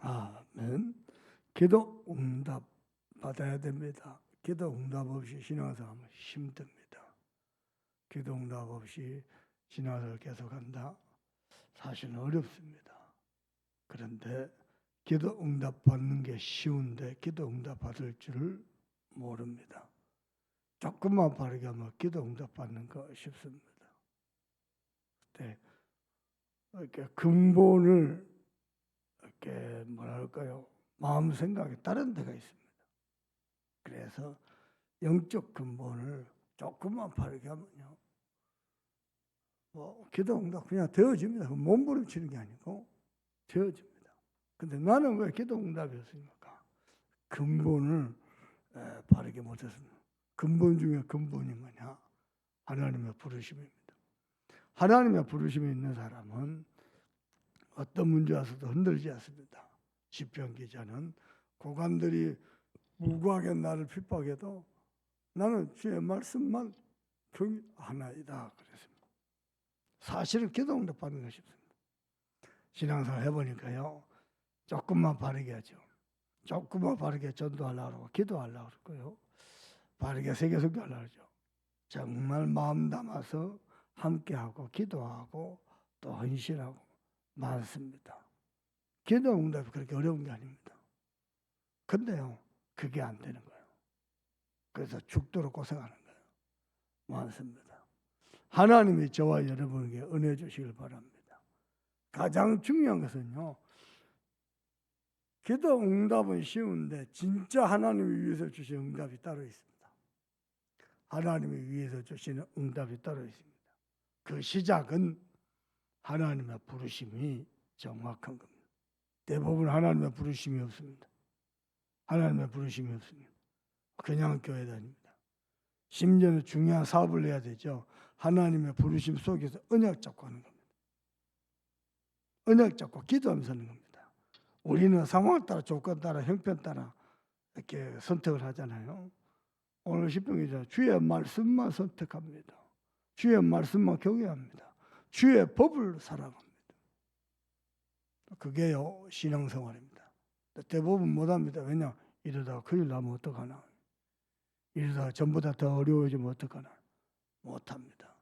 아멘. 기도 응답 받아야 됩니다. 기도 응답 없이 신앙생활은 힘듭니다. 기도 응답 없이 신앙생활을 계속한다? 사실은 어렵습니다. 그런데 기도 응답 받는 게 쉬운데 기도 응답 받을 줄을 모릅니다. 조금만 바르게 하면 기도 응답 받는 거 쉽습니다. 네. 이렇게 근본을 이렇게 뭐랄까요? 마음 생각이 다른 데가 있습니다. 그래서 영적 근본을 조금만 바르게 하면요, 기도 응답 그냥 되어집니다. 몸부림치는 게 아니고 되어집니다. 근데 나는 왜 기도 응답이 없습니까? 근본을 바르게 못했습니다. 근본 중에 근본이 뭐냐? 하나님의 부르심입니다. 하나님의 부르심이 있는 사람은 어떤 문제 와서도 흔들지 않습니다. 시편 기자는 고관들이 무고하게 나를 핍박해도 나는 주의 말씀만 경하나이다 그랬습니다. 사실은 기도 응답 받는 것이 없습니다. 신앙생활 해보니까요, 조금만 바르게 하죠. 조금만 바르게 전도하려고 그러고 기도하려고 그러고요, 바르게 세계선교하려고 그러죠. 정말 마음 담아서 함께하고 기도하고 또 헌신하고 많습니다. 기도 응답이 그렇게 어려운 게 아닙니다. 근데요, 그게 안 되는 거예요. 그래서 죽도록 고생하는 거예요. 많습니다. 하나님이 저와 여러분에게 은혜 주시길 바랍니다. 가장 중요한 것은요, 기도 응답은 쉬운데 진짜 하나님이 위해서 주신 응답이 따로 있습니다. 하나님이 위해서 주시는 응답이 따로 있습니다. 그 시작은 하나님의 부르심이 정확한 겁니다. 대부분 하나님의 부르심이 없습니다. 하나님의 부르심이 없습니다. 그냥 교회 다닙니다. 심지어는 중요한 사업을 해야 되죠. 하나님의 부르심 속에서 언약 잡고 하는 겁니다. 언약 잡고 기도하면서 하는 겁니다. 우리는 상황 따라, 조건 따라, 형편 따라 이렇게 선택을 하잖아요. 오늘 시편기자 주의 말씀만 선택합니다. 주의 말씀만 경외합니다. 주의 법을 사랑합니다. 그게요, 신앙생활입니다. 대부분 못합니다. 왜냐? 이러다가 큰일 나면 어떡하나? 이러다가 전보다 더 어려워지면 어떡하나? 못합니다.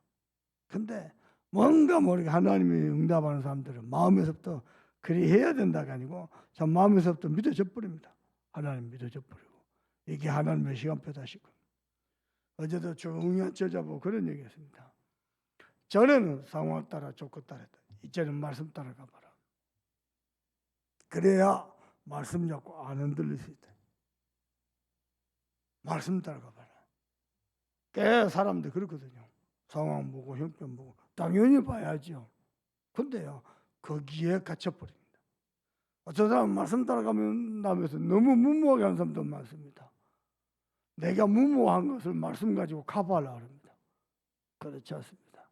근데 뭔가 모르게 하나님이 응답하는 사람들은 마음에서부터 그리 해야 된다가 아니고 참 마음에서부터 믿어져 버립니다. 하나님 믿어져 버리고 이게 하나님의 시간표다시고. 어제도 조용한 저자보고 그런 얘기했습니다. 전에는 상황 따라 조건 따라 했다. 이제는 말씀 따라가 봐라. 그래야 말씀 잡고 안 흔들릴 수 있다. 말씀 따라가 봐라. 꽤 사람들 그렇거든요. 상황 보고 형편 보고 당연히 봐야죠. 근데요, 거기에 갇혀버립니다. 어떤 사람은 말씀 따라가면서 너무 무모하게 하는 사람도 많습니다. 내가 무모한 것을 말씀 가지고 커버하려고 합니다. 그렇지 않습니다.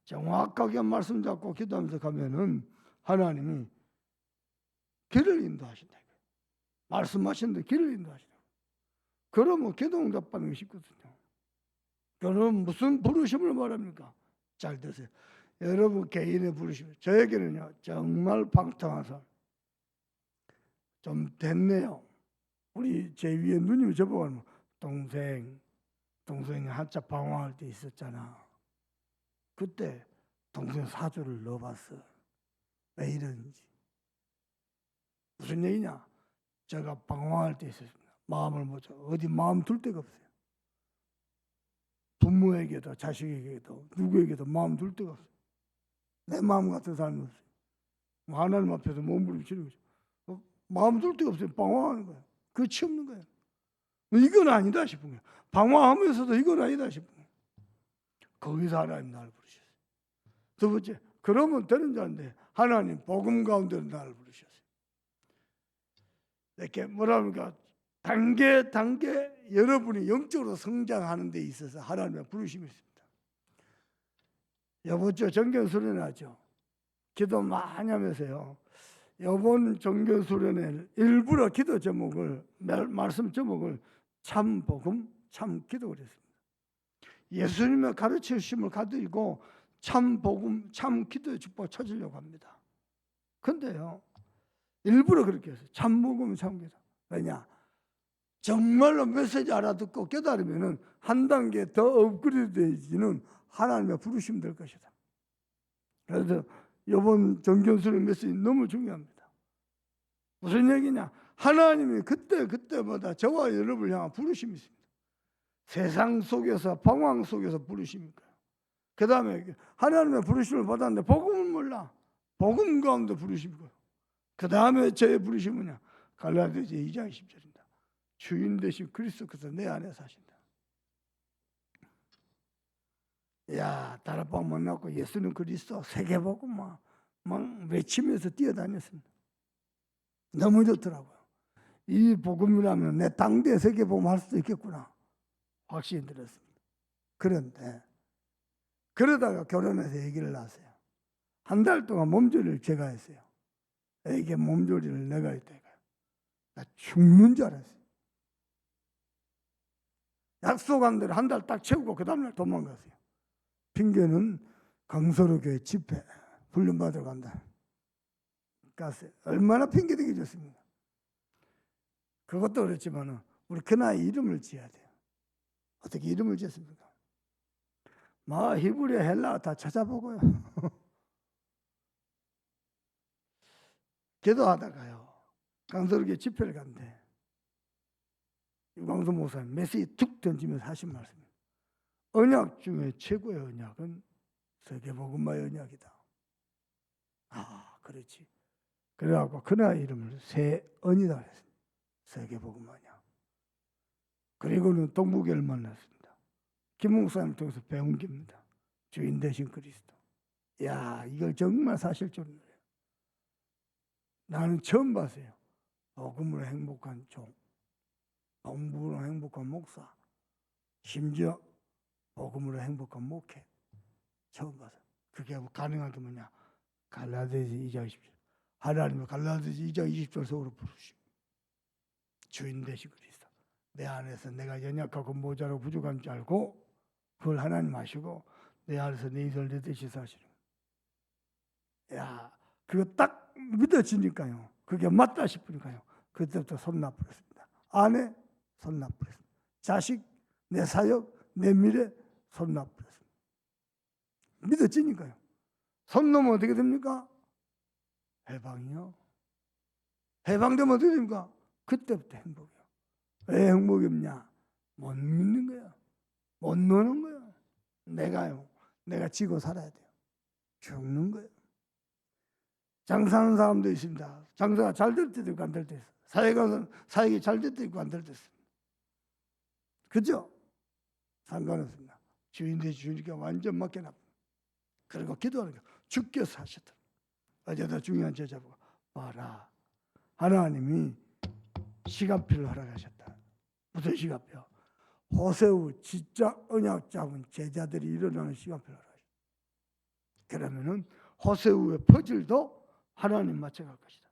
정확하게 말씀 잡고 기도하면서 가면은 하나님이 길을 인도하신다. 말씀하시는데 길을 인도하신다. 그러면 기도 응답 받는 게 쉽거든요. 그럼 무슨 부르심을 말합니까? 잘 드세요. 여러분 개인의 부르심. 저에게는요, 정말 방탕한 사람. 좀 됐네요. 우리 제 위에 누님이 저보고 하면 동생이 한참 방황할 때 있었잖아. 그때 동생 사주를 넣어봤어. 왜 이러는지. 무슨 얘기냐? 제가 방황할 때 있었습니다. 마음을 못 잡고 어디 마음 둘 데가 없어요. 부모에게도 자식에게도 누구에게도 마음 둘 데가 없어요. 내 마음 같은 사람이 없어요. 하나님 앞에서 몸부림치는 거죠. 마음 둘 데가 없어요. 방황하는 거예요. 그치 없는 거예요. 이건 아니다 싶은 거예요. 방황하면서도 이건 아니다 싶은 거예요. 거기서 하나님 나를 부르셨어요. 두 번째, 그러면 되는 줄 알았는데 하나님 복음 가운데로 나를 부르셨어요. 이렇게 뭐랍니까? 단계 여러분이 영적으로 성장하는 데 있어서 하나님의 부르심이 있습니다. 이번 주 정견 수련회 하죠. 기도 많이 하면서요. 이번 정견 수련회 일부러 기도 제목을 말씀 제목을 참 복음, 참 기도 그랬습니다. 예수님의 가르치심을 가지고 참 복음, 참 기도의 축복을 찾으려고 합니다. 근데요, 일부러 그렇게 했어요. 참 먹으면 참겠다. 왜냐? 정말로 메시지 알아듣고 깨달으면은 한 단계 더 업그레이드 되지는 하나님의 부르심 될 것이다. 그래서 이번 정견수의 메시지 너무 중요합니다. 무슨 얘기냐? 하나님이 그때마다 저와 여러분을 향한 부르심이 있습니다. 세상 속에서 방황 속에서 부르십니까? 그 다음에 하나님의 부르심을 받았는데 복음을 몰라. 복음 가운데 부르심이고요. 그 다음에 제 부르심은 뭐냐? 갈라디아서 2장 10절입니다. 주인 되신 그리스도께서 내 안에 사신다. 야, 다락방 만나고 예수는 그리스도 세계복음 막 외치면서 뛰어다녔습니다. 너무 좋더라고요. 이 복음이라면 내 당대 세계복음 할 수도 있겠구나 확신이 들었습니다. 그런데 그러다가 결혼해서 아기를 낳았어요. 한 달 동안 몸조리를 제가 했어요. 애기 몸조리를 내가 했다니까. 나 죽는 줄 알았어요. 약속한 대로 한 달 딱 채우고 그 다음날 도망갔어요. 핑계는 강서로교회 집회 훈련받으러 간다. 갔어요. 얼마나 핑계대기 좋습니까? 그것도 그렇지만 우리 그 나이 이름을 지어야 돼요. 어떻게 이름을 지었습니까? 히브리 헬라 다 찾아보고요. 기도하다가요. 강서로교회 집회를 갔는데 유광수 목사님 메시지 툭 던지면서 하신 말씀입니다. 언약 중에 최고의 언약은 세계복음마의 언약이다. 아, 그렇지. 그래갖고 그날 이름을 세언이다 했습니다. 세계복음 언약. 그리고는 동부교를 만났습니다. 김 목사님 통해서 배운 겁니다. 주인 되신 그리스도. 야, 이걸 정말 사실적으로 나는 처음 봤어요. 복음으로 행복한 종, 공부로 행복한 목사, 심지어 복음으로 행복한 목회. 처음 봤어요. 그게 가능한 게 뭐냐? 갈라디아서 2장 20절. 하나님은 갈라디아서 2장 20절 속으로 부르시고 주인 되신 그리스도. 내 안에서 내가 연약하고 모자라고 부족한 줄 알고 그걸 하나님 아시고 내 안에서 내 인생을 내듯이 사시는. 야, 그거 딱 믿어지니까요. 그게 맞다 싶으니까요. 그때부터 손놔버렸습니다. 아내 손놔버렸습니다. 자식, 내 사역, 내 미래 손놔버렸습니다. 믿어지니까요. 손 놓으면 어떻게 됩니까? 해방이요. 해방되면 어떻게 됩니까? 그때부터 행복이요. 왜 행복이 없냐? 못 믿는 거야. 못 노는 거야. 내가 지고 살아야 돼요. 죽는 거예요. 장사하는 사람도 있습니다. 장사가 잘 될 때도 있고 안 될 때도 있어요. 사역이 잘 될 때도 있고 안 될 때도 있습니다. 그죠? 상관없습니다. 주인 되신 주님께 완전 맡겨놨습니다. 그리고 기도하는 거 죽게 사셨다. 어제도 중요한 제자보고 봐라. 하나님이 시간표를 허락하셨다. 무슨 시간표? 호세우 진짜 언약 잡은 제자들이 일어나는 시간표를 허락하셨다. 그러면은 호세우의 퍼즐도 하나님 맞춰갈 것이다.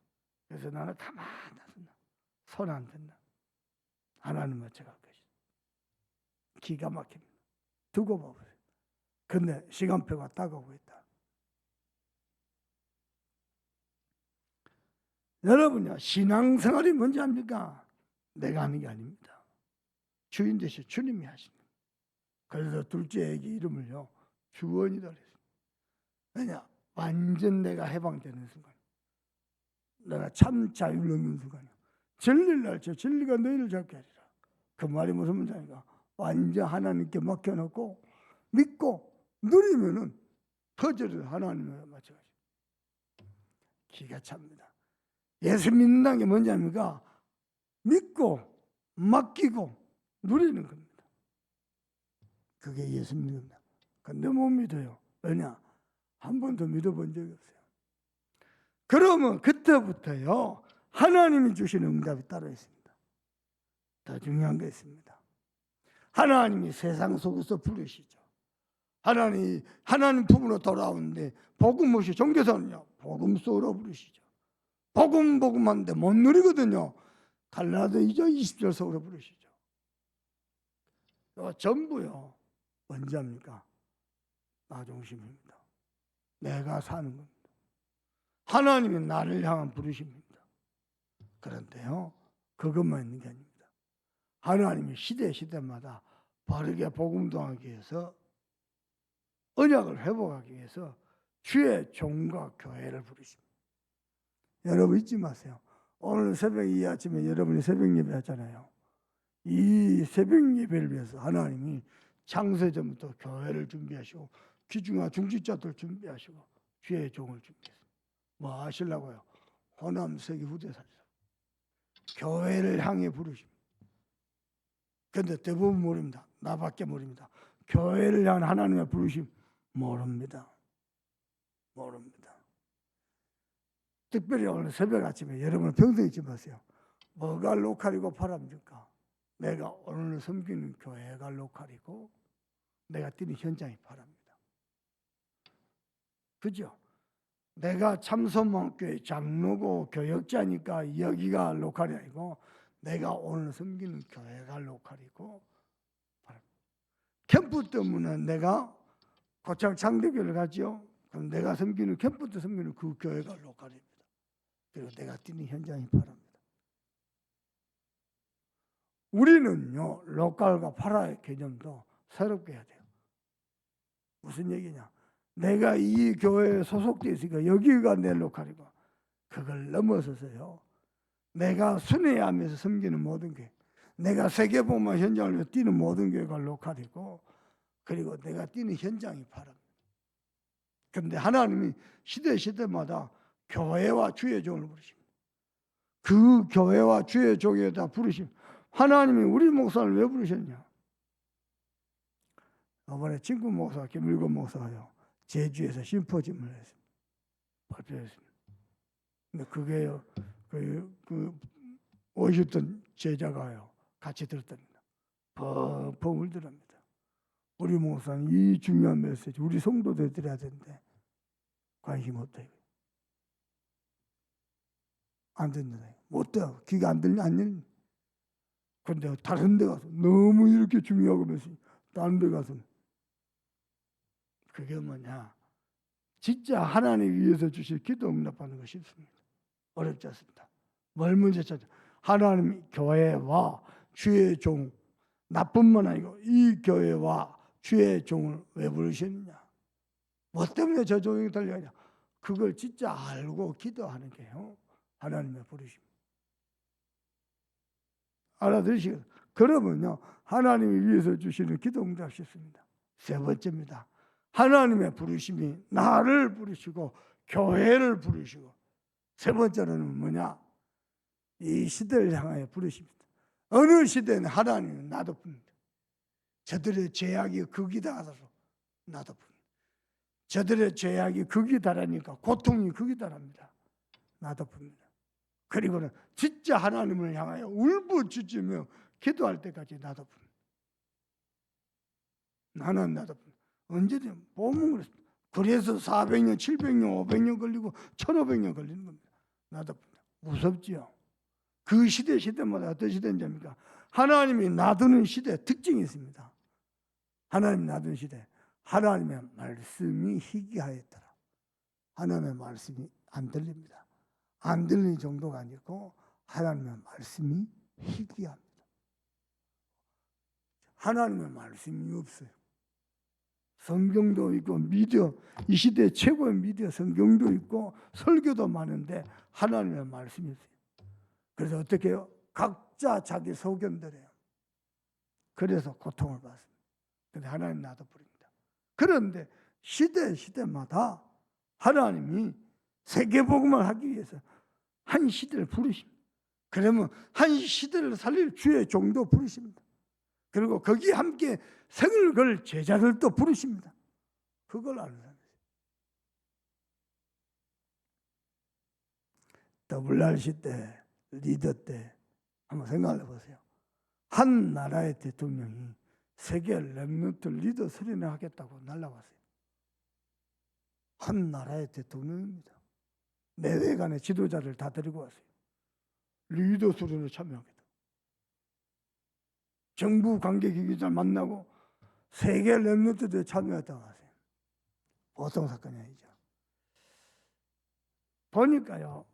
그래서 나는 가만히 놔둔다. 손 안 댄다. 하나님 맞춰갈 것이다. 기가 막힙니다. 두고 봐보세요. 근데 시간표가 다가오고 있다. 여러분요, 신앙생활이 뭔지 압니까? 내가 하는 게 아닙니다. 주인 되신 주님이 하십니다. 그래서 둘째 애기 이름을요, 주원이다 그랬어요. 왜냐? 완전 내가 해방되는 순간. 내가 참 자유를 얻는 순간이야. 진리를 알죠. 진리가 너희를 잡게 하리라. 그 말이 무슨 문제입니까? 완전 하나님께 맡겨놓고 믿고 누리면은 퍼즐을 하나님에 맞춰가지고 기가 찹니다. 예수 믿는다는 게 뭔지 압니까? 믿고 맡기고 누리는 겁니다. 그게 예수 믿는 겁니다. 근데 못 믿어요. 왜냐? 한 번도 믿어본 적이 없어요. 그러면 그때부터요, 하나님이 주시는 응답이 따로 있습니다. 더 중요한 게 있습니다. 하나님이 세상 속에서 부르시죠. 하나님 품으로 돌아오는데 복음 없이 종교사는요, 복음 속으로 부르시죠. 복음한데 못 누리거든요. 갈라디아 2장 20절 속으로 부르시죠. 전부요, 뭔지 압니까? 나 중심입니다. 내가 사는 겁니다. 하나님이 나를 향한 부르심입니다. 그런데요, 그것만 있는 게 아닙니다. 하나님이 시대마다 바르게 복음동하기 위해서, 언약을 회복하기 위해서 주의 종과 교회를 부르십니다. 여러분 잊지 마세요. 오늘 새벽 이 아침에 여러분이 새벽 예배 하잖아요. 이 새벽 예배를 위해서 하나님이 창세전부터 교회를 준비하시고 귀중한 중직자들 준비하시고 주의 종을 준비했습니다. 뭐 하시려고요? 호남 세계 후대 살자. 교회를 향해 부르십니다. 그런데 대부분 모릅니다. 나밖에 모릅니다. 교회를 향한 하나님의 부르심 모릅니다. 특별히 오늘 새벽 아침에 여러분 평생 잊지 마세요. 뭐가 로컬이고 파랍니까? 내가 오늘 섬기는 교회가 로컬이고 내가 뛰는 현장이 파랍니다. 그죠? 내가 참소망교회 장로고 교역자니까 여기가 로컬이 아니고 내가 오늘 섬기는 교회가 로컬이고 파랍니다. 캠프 때문에 내가 고창 창대교회를 가죠. 그럼 내가 섬기는 캠프 때 섬기는 그 교회가 로컬입니다. 그리고 내가 뛰는 현장이 파랍니다. 우리는요, 로컬과 파라의 개념도 새롭게 해야 돼요. 무슨 얘기냐? 내가 이 교회에 소속되어 있으니까 여기가 내 로컬이고, 그걸 넘어서서요, 내가 순회하면서 섬기는 모든 교회, 내가 세계복음화 현장을 위해서 뛰는 모든 교회가 로컬이고, 그리고 내가 뛰는 현장이 파랍니다. 그런데 하나님이 시대마다 교회와 주의 종을 부르십니다. 그 교회와 주의 종에다 부르심. 하나님이 우리 목사를 왜 부르셨냐? 이번에 친구 목사 김일곤 목사가요, 제주에서 심포지움을 했습니다. 발표했습니다. 근데 그게요, 오셨던 제자가요, 같이 들었답니다. 펑펑 울더랍니다. 우리 목사는 이 중요한 메시지 우리 성도들 드려야 되는데 관심 없다. 안 듣는다. 못 들어. 귀가 안 들려, 안 열려. 그런데 다른 데 가서 너무 이렇게 중요하고 메시지, 다른 데 가서 그게 뭐냐? 진짜 하나님 위해서 주실 기도 응답하는 거 쉽습니다. 어렵지 않습니다. 뭘 먼저 찾아? 하나님 교회와 주의 종, 나뿐만 아니고 이 교회와 주의 종을 왜 부르셨느냐? 뭐 때문에 저 종이 달려가냐? 그걸 진짜 알고 기도하는 게요, 하나님의 부르심. 알아들으시겠어요? 그러면요, 하나님이 위해서 주시는 기도 응답 쉽습니다. 세 번째입니다. 하나님의 부르심이 나를 부르시고 교회를 부르시고, 세 번째로는 뭐냐? 이 시대를 향하여 부르십니다. 어느 시대는 하나님은 나도 부릅니다. 저들의 죄악이 극이 달아서 나도 부릅니다. 저들의 죄악이 극이 달하니까 고통이 극이 달합니다. 나도 부릅니다. 그리고는 진짜 하나님을 향하여 울부짖으며 기도할 때까지 나도 부릅니다. 나는 나도 부릅니다. 언제든 보면 그렇습니다. 그래서 400년, 700년, 500년 걸리고 1500년 걸리는 겁니다. 나도 부릅니다. 무섭지요. 그 시대마다 어떤 시대인지입니까? 하나님이 놔두는 시대 특징이 있습니다. 하나님이 놔두는 시대, 하나님의 말씀이 희귀하였더라. 하나님의 말씀이 안 들립니다. 안 들리는 정도가 아니고 하나님의 말씀이 희귀합니다. 하나님의 말씀이 없어요. 성경도 있고 미디어, 이 시대 최고의 미디어 성경도 있고 설교도 많은데 하나님의 말씀이 없어요. 그래서 어떻게 해요? 각자 자기 소견대로요. 그래서 고통을 받습니다. 그런데 하나님 나도 부릅니다. 그런데 시대마다 하나님이 세계복음을 하기 위해서 한 시대를 부르십니다. 그러면 한 시대를 살릴 주의 종도 부르십니다. 그리고 거기에 함께 생을 걸 제자들도 부르십니다. 그걸 아는 사람이에요. WRC 때, 리더 때 한번 생각해 보세요. 한 나라의 대통령이 세계 랩런트 리더 수련회 하겠다고 날라왔어요. 한 나라의 대통령입니다. 내외간의 지도자를 다 데리고 왔어요. 리더 수련회 참여하겠다. 정부 관계기관을 만나고 세계 랩런트들에 참여했다고 하세요. 보통 사건이 아니죠. 보니까요,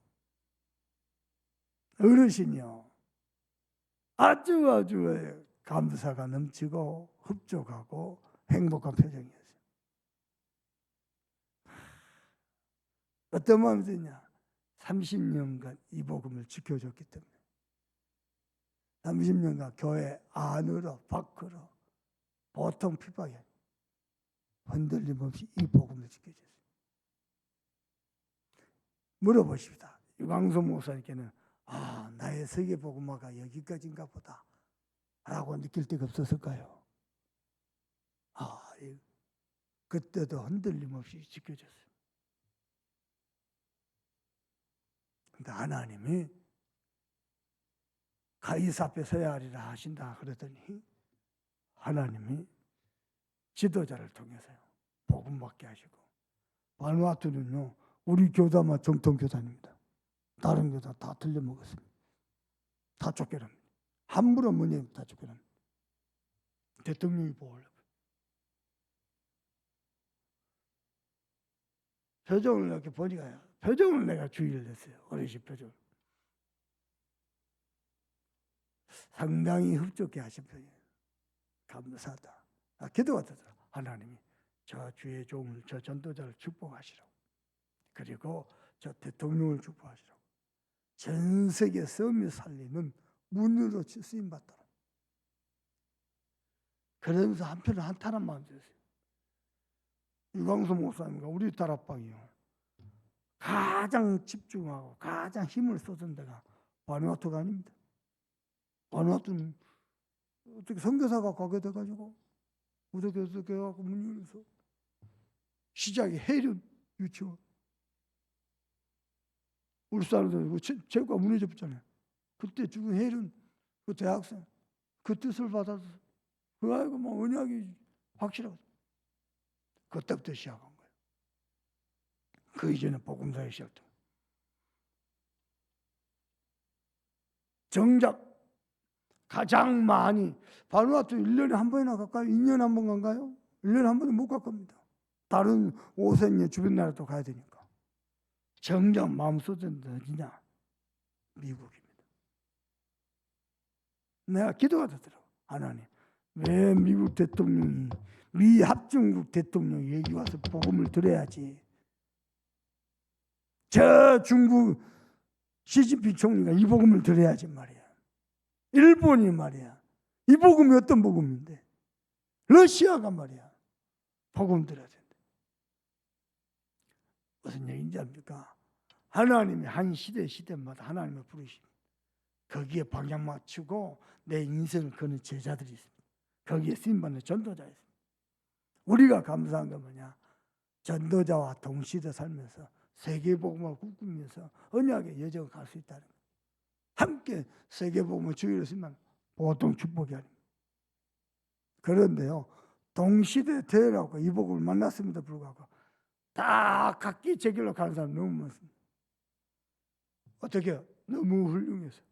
어르신이요. 아주 감사가 넘치고 흡족하고 행복한 표정이었어요. 어떤 마음이 드냐? 30년간 이 복음을 지켜줬기 때문에. 30년간 교회 안으로 밖으로 보통 핍박이 아니에요. 흔들림 없이 이 복음을 지켜줬어요. 물어보십시다. 유광수 목사님께는 나의 세계 복음화가 여기까지인가 보다 라고 느낄 때가 없었을까요? 그때도 흔들림 없이 지켜줬어요. 근데 하나님이 가이사 앞에 서야 하리라 하신다 그러더니 하나님이 지도자를 통해서요 복음 받게 하시고, 바누아투는요 우리 교단만 정통 교단입니다. 다른 교단 다 틀려먹었습니다. 다 쫓겨납니다. 함부로 뭐냐면 다 쫓겨납니다. 대통령이 보호하려고. 표정을 이렇게 보니까요, 표정을 내가 주의를 했어요. 어르신 표정. 상당히 흡족해 하신 표정. 감사하다. 기도가 되더라. 하나님이 저 주의 종을, 저 전도자를 축복하시라고. 그리고 저 대통령을 축복하시라고. 전 세계 섬이 살리는 문으로 쓰임받더라. 그러면서 한편으로 한탄한 마음이 들었어요. 유광수 목사님과 우리 다락방이요, 가장 집중하고 가장 힘을 쏟은 데가 바누아투가 아닙니다. 바누아투는 어떻게 선교사가 가게 돼가지고 어떻게 해갖고 문 열어서 시작이 해련 유치원, 울산에서 체육관 무너졌잖아요. 그때 죽은 해련 그 대학생 그 뜻을 받아서 그 아이가 막 언약이 확실하고 그때부터 시작한 거예요. 그 이전에 복음사에 시작된. 정작 가장 많이 바누아투 1년에 한 번이나 갈까요? 2년에 한 번 간가요? 1년에 한 번은 못 갈 겁니다. 다른 오세니아 주변 나라도 가야 되니까. 정작 마음속에는 어디냐? 미국입니다. 내가 기도가 되더라고. 하나님, 왜 미국 대통령이, 미 합중국 대통령이 여기 와서 복음을 들어야지. 저 중국 시진핑 총리가 이 복음을 들어야지 말이야. 일본이 말이야, 이 복음이 어떤 복음인데, 러시아가 말이야 복음 들어야 된다. 무슨 얘기인지 압니까? 하나님이 한 시대마다 하나님을 부르십니다. 거기에 방향 맞추고 내 인생을 거는 제자들이 있습니다. 거기에 쓰임받는 전도자 있습니다. 우리가 감사한 건 뭐냐? 전도자와 동시대 살면서 세계복음을 꿈꾸면서 언약의 여정을 갈 수 있다는 거예요. 함께 세계복음을 주의로 쓰면 보통 축복이 아닙니다. 그런데요, 동시대 대회라고 이 복음을 만났음에도 불구하고 다 각기 제 길로 가는 사람 너무 많습니다. 어떻게 해요? 너무 훌륭해서.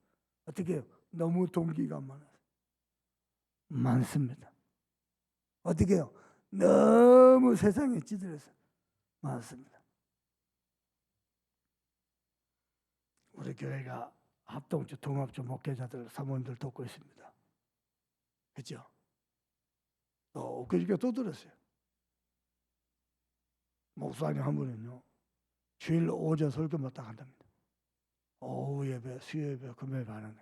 어떻게 해요? 너무 동기가 많아서. 많습니다. 어떻게 해요? 너무 세상에 찌들어서 많습니다. 우리 교회가 합동조, 통합조 목회자들, 사모님들 돕고 있습니다. 그렇죠? 또 그저께 또 들었어요. 목사님 한 분은요, 주일 오전 설교만 딱 한답니다. 오후 예배, 수요 예배, 금요 예배 안 하는.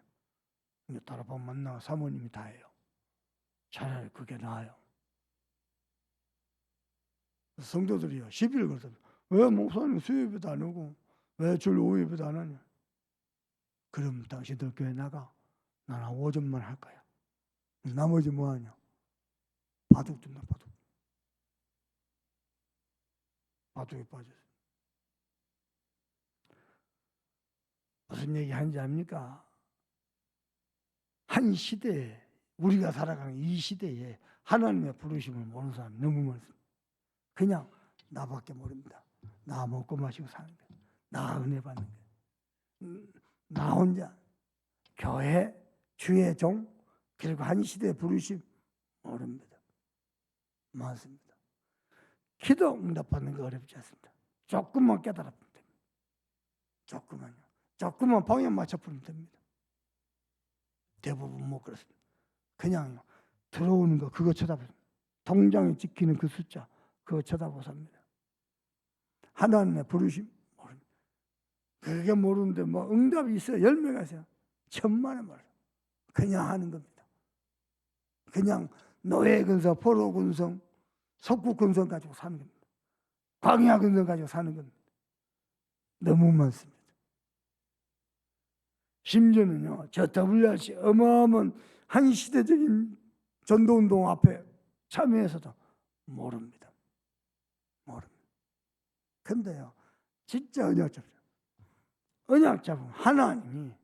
근데 다락방 만나 사모님이 다 해요. 차라리 그게 나아요. 성도들이요, 시비를 걸거든요. 왜 목사님 수요 예배도 안 오고 왜 주일 오후 예배도 안 하냐? 그럼 당신들 교회 나가. 나는 오전만 할 거야. 나머지 뭐 하냐? 바둑 둔다, 바둑. 바둑에 빠졌어요. 무슨 얘기 하는지 압니까? 한 시대에, 우리가 살아가는 이 시대에 하나님의 부르심을 모르는 사람이 너무 많습니다. 그냥 나밖에 모릅니다. 나 먹고 마시고 사는 거예요. 나 은혜 받는 거예요. 나 혼자 교회, 주의 종, 그리고 한 시대의 부르심 모릅니다. 많습니다. 기도 응답받는 거 어렵지 않습니다. 조금만 깨달으면 됩니다. 조금만요. 조금만 방향 맞춰보면 됩니다. 대부분 못 그렇습니다. 그냥 들어오는 거 그거 쳐다보세요. 통장에 찍히는 그 숫자 그거 쳐다보삽니다. 하나님의 부르심 모릅니다. 그게 모르는데 뭐 응답이 있어요. 10명이 있어요. 천만에 말이에요. 그냥 하는 겁니다. 그냥 노예근성, 포로근성, 석국근성 가지고 사는 겁니다. 광야근성 가지고 사는 겁니다. 너무 많습니다. 심지어는요, 저 WRC 어마어마한 한 시대적인 전도운동 앞에 참여해서도 모릅니다. 모릅니다. 근데요, 진짜 언약 잡죠. 언약 잡으면 하나님이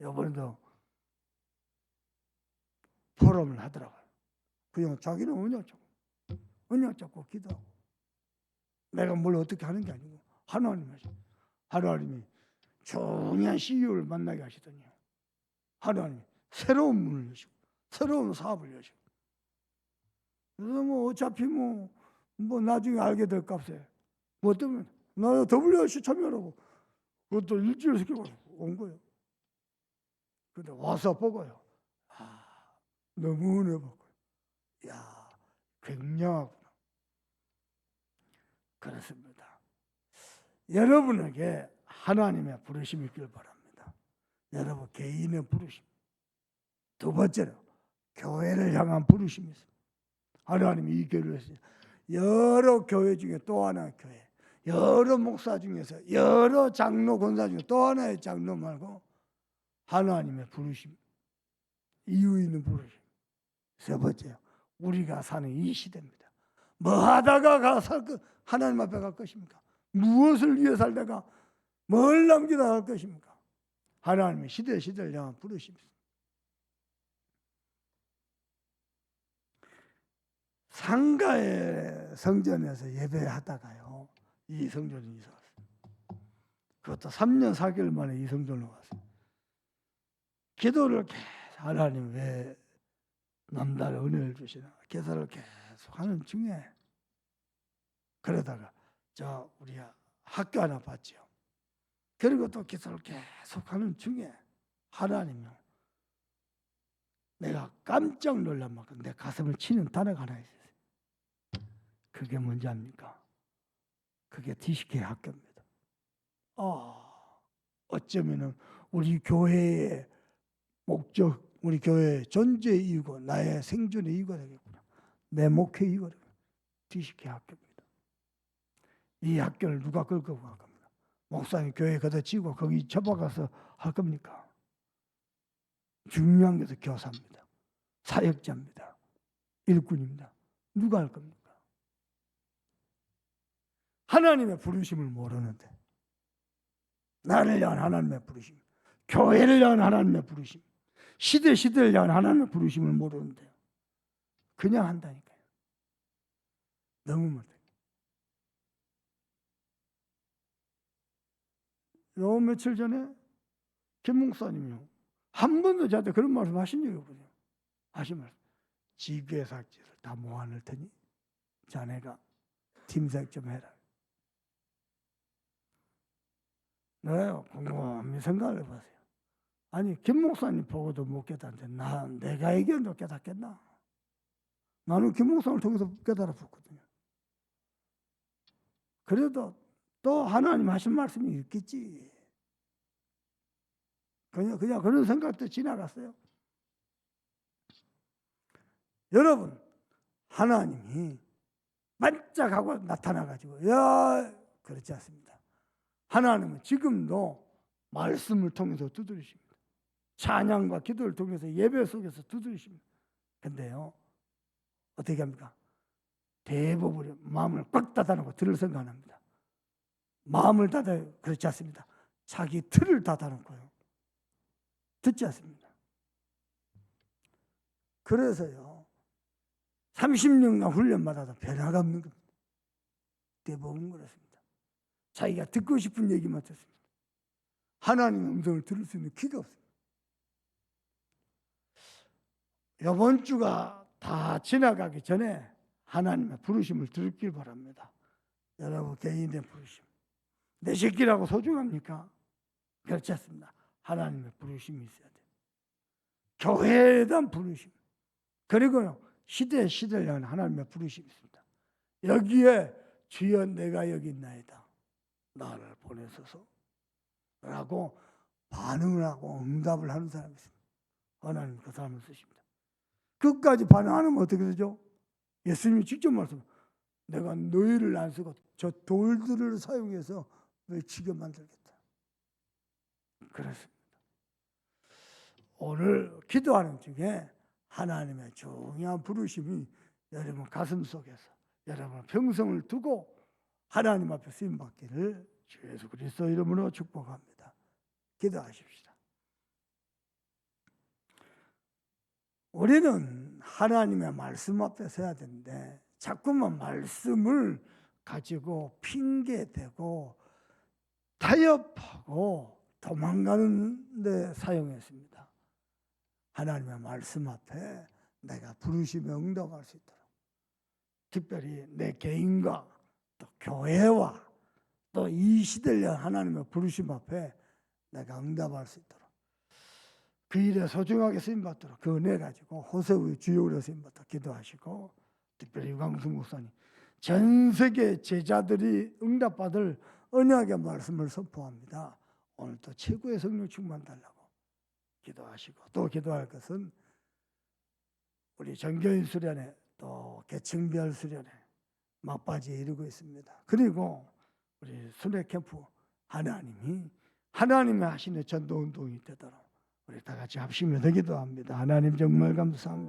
이번에도 포럼을 하더라고요. 그냥 자기는 언약 잡고 기도하고 내가 뭘 어떻게 하는 게 아니고 하나님이 중요한 CEO를 만나게 하시더니 하나님이 새로운 문을 여시고 새로운 사업을 여시고 그래서 뭐 어차피 뭐 나중에 알게 될 값에 뭐 때문에 나 WRC 참여하라고 그것도 일주일 시키고 온 거예요. 근데 와서 보고요. 너무 은혜 받고 야 굉장하구나. 그렇습니다. 여러분에게 하나님의 부르심이 있길 바랍니다. 여러분 개인의 부르심. 두 번째로 교회를 향한 부르심이 있습니다. 하나님이 이 교회를 했어요. 여러 교회 중에 또 하나의 교회, 여러 목사 중에서 여러 장로 권사 중에 또 하나의 장로 말고 하나님의 부르심, 이유 있는 부르심. 세 번째요, 우리가 사는 이 시대입니다. 뭐 하다가 하나님 앞에 갈 것입니까? 무엇을 위해 살다가 뭘 남기다 갈 것입니까? 하나님의 시대를 향한 부르심입니다. 상가의 성전에서 예배하다가요, 이 성전에 이사 왔어요. 그것도 3년 4개월 만에 이 성전으로 왔어요. 기도를 계속 하나님 왜 남달의 은혜를 주시나 기도를 계속 하는 중에 그러다가 우리 학교 하나 봤죠. 그리고 또 기도를 계속 하는 중에 하나님이 내가 깜짝 놀란 만큼 내 가슴을 치는 단어가 하나 있어요. 그게 뭔지 압니까? 그게 DCK 학교입니다. 어쩌면은 우리 교회의 목적, 우리 교회의 존재의 이유고 나의 생존의 이유가 되겠구나. 내 목회 이유가 되겠구나. DCK 학교입니다. 이 학교를 누가 끌고 갈 겁니다. 목사님 교회 걷어치고 거기 접어가서 할 겁니까? 중요한 것은 교사입니다. 사역자입니다. 일꾼입니다. 누가 할 겁니까? 하나님의 부르심을 모르는데 나를 향한 하나님의 부르심, 교회를 향한 하나님의 부르심, 시대를 향한 하나님의 부르심을 모르는데 그냥 한다니까요. 너무 못해. 요 며칠 전에 김 목사님이요, 한 번도 저한테 그런 말씀 하신 적이 없거든요. 하신 말씀, 지교회 삭제를 다 모아놓을 테니 자네가 팀사역 좀 해라. 내가 곰곰이 생각을 해보세요. 아니 김 목사님 보고도 못 깨닫는데 내가 얘기해도 깨닫겠나? 나는 김 목사님을 통해서 깨달았거든요. 그래도 또 하나님 하신 말씀이 있겠지. 그냥 그런 생각도 지나갔어요. 여러분, 하나님이 반짝하고 나타나가지고 그렇지 않습니다. 하나님은 지금도 말씀을 통해서 두드리십니다. 찬양과 기도를 통해서 예배 속에서 두드리십니다. 근데요, 어떻게 합니까? 대부분 마음을 꽉 닫아놓고 들을 생각 안 합니다. 마음을 닫아요. 그렇지 않습니다. 자기 틀을 닫아놓고요. 듣지 않습니다. 그래서요, 30년간 훈련받아도 변화가 없는 겁니다. 대부분 그렇습니다. 자기가 듣고 싶은 얘기만 듣습니다. 하나님의 음성을 들을 수 있는 귀가 없습니다. 이번 주가 다 지나가기 전에 하나님의 부르심을 들길 바랍니다. 여러분 개인의 부르심. 내 새끼라고 소중합니까? 그렇지 않습니다. 하나님의 부르심이 있어야 돼요. 교회에 대한 부르심, 그리고요 시대를 향한 하나님의 부르심이 있습니다. 여기에 주여 내가 여기 있나이다, 나를 보내소서 라고 반응을 하고 응답을 하는 사람이 있습니다. 하나님 그 사람을 쓰십니다. 끝까지 반응 안 하면 어떻게 되죠? 예수님이 직접 말씀합니다. 내가 너희를 안 쓰고 저 돌들을 사용해서 너희 치게 만들겠다. 그렇습니다. 오늘 기도하는 중에 하나님의 중요한 부르심이 여러분 가슴 속에서 여러분 평생을 두고 하나님 앞에 쓰임 받기를 주 예수 그리스도 이름으로 축복합니다. 기도하십시다. 우리는 하나님의 말씀 앞에 서야 되는데 자꾸만 말씀을 가지고 핑계대고 타협하고 도망가는 데 사용했습니다. 하나님의 말씀 앞에 내가 부르심에 응답할 수 있도록, 특별히 내 개인과 또 교회와 또 이 시대를 위한 하나님의 부르심 앞에 내가 응답할 수 있도록, 그 일에 소중하게 쓰임받도록 그 은혜 가지고 호세의 주역으로 쓰임받도록 기도하시고, 특별히 유광수 목사님 전 세계 제자들이 응답받을 언약의 말씀을 선포합니다. 오늘 또 최고의 성령 충만 달라고 기도하시고, 또 기도할 것은 우리 전교인 수련회 또 계층별 수련회 막바지에 이르고 있습니다. 그리고 우리 순회 캠프 하나님이 하나님의 하시는 전도 운동이 되도록 우리 다 같이 합심해서 기도합니다. 하나님 정말 감사합니다.